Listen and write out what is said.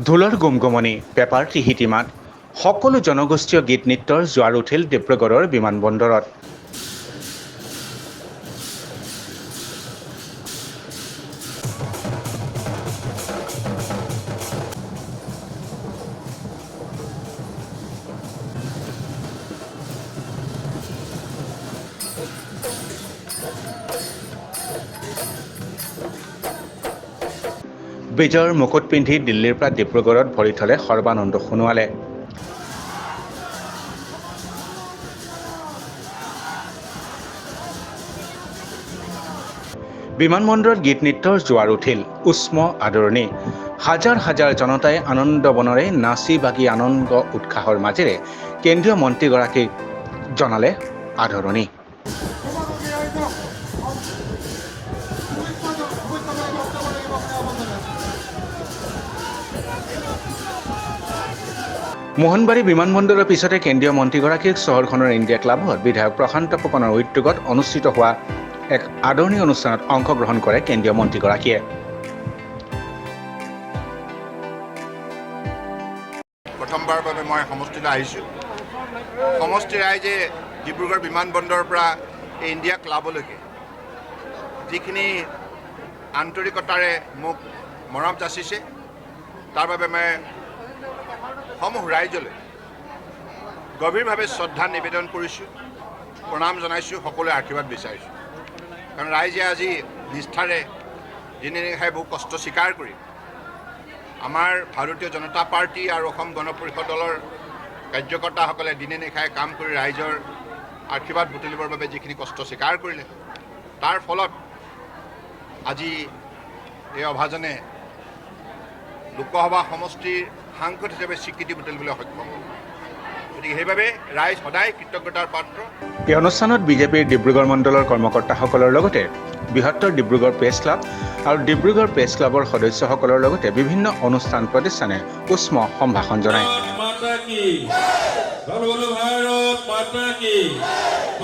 ঢোলৰ গুমগুমনি, পেপাৰ টিহিটি মাত, সকলো জনগোষ্ঠীয় গীত নৃত্যৰ জোৱাৰ উঠিল ডিব্ৰুগড়ৰ বিমানবন্দৰত। বিজয়ৰ মুকুট পিন্ধি দিল্লীৰ পৰা ডিব্ৰুগড়ত ভৰি থলে সৰ্বানন্দ সোণোৱালে। বিমানবন্দৰত গীত নৃত্যৰ জোৱাৰ উঠিল, উষ্ম আদৰণি। হাজাৰ হাজাৰ জনতাই আনন্দ বনেৰে নাচি বাগি আনন্দ উৎসাহৰ মাজেৰে কেন্দ্ৰীয় মন্ত্ৰীগৰাকীক জনালে আদৰণি। মোহনবাৰী বিমানবন্দৰৰ পিছতে কেন্দ্ৰীয় মন্ত্ৰীগৰাকীক চহৰখনৰ ইণ্ডিয়া ক্লাবত বিধায়ক প্ৰশান্ত ফুকনৰ উদ্যোগত অনুষ্ঠিত হোৱা এক আদৰণি অনুষ্ঠানত অংশগ্ৰহণ কৰে কেন্দ্ৰীয় মন্ত্ৰীগৰাকীয়ে। প্ৰথমবাৰৰ বাবে মই সমষ্টিলৈ আহিছোঁ। সমষ্টি ৰাইজে ডিব্ৰুগড় বিমানবন্দৰৰ পৰা ইণ্ডিয়া ক্লাবলৈকে যিখিনি আন্তৰিকতাৰে মোক মৰম যাচিছে, তাৰ বাবে মই সমূহ ৰাইজলৈ গভীৰভাৱে শ্ৰদ্ধা নিবেদন কৰিছোঁ, প্ৰণাম জনাইছোঁ, সকলোৱে আশীৰ্বাদ বিচাৰিছোঁ। কাৰণ ৰাইজে আজি নিষ্ঠাৰে দিনে নিশাই বহু কষ্ট স্বীকাৰ কৰি আমাৰ ভাৰতীয় জনতা পাৰ্টি আৰু অসম গণ পৰিষদ দলৰ কাৰ্যকৰ্তাসকলে দিনে নিশাই কাম কৰি ৰাইজৰ আশীৰ্বাদ বুটলিবৰ বাবে যিখিনি কষ্ট স্বীকাৰ কৰিলে, তাৰ ফলত আজি এই অভাজনে লোকসভা সমষ্টিৰ সাংসদ হিচাপে স্বীকৃতি বুটলিবলৈ সক্ষম হ'ল। গতিকে সেইবাবে ৰাইজ সদায় কৃতজ্ঞতাৰ পাত্ৰ। এই অনুষ্ঠানত বিজেপিৰ ডিব্ৰুগড় মণ্ডলৰ কৰ্মকৰ্তাসকলৰ লগতে বৃহত্তৰ ডিব্ৰুগড় প্ৰেছ ক্লাব আৰু ডিব্ৰুগড় প্ৰেছ ক্লাবৰ সদস্যসকলৰ লগতে বিভিন্ন অনুষ্ঠান প্ৰতিষ্ঠানে উষ্ম সম্ভাষণ জনায়।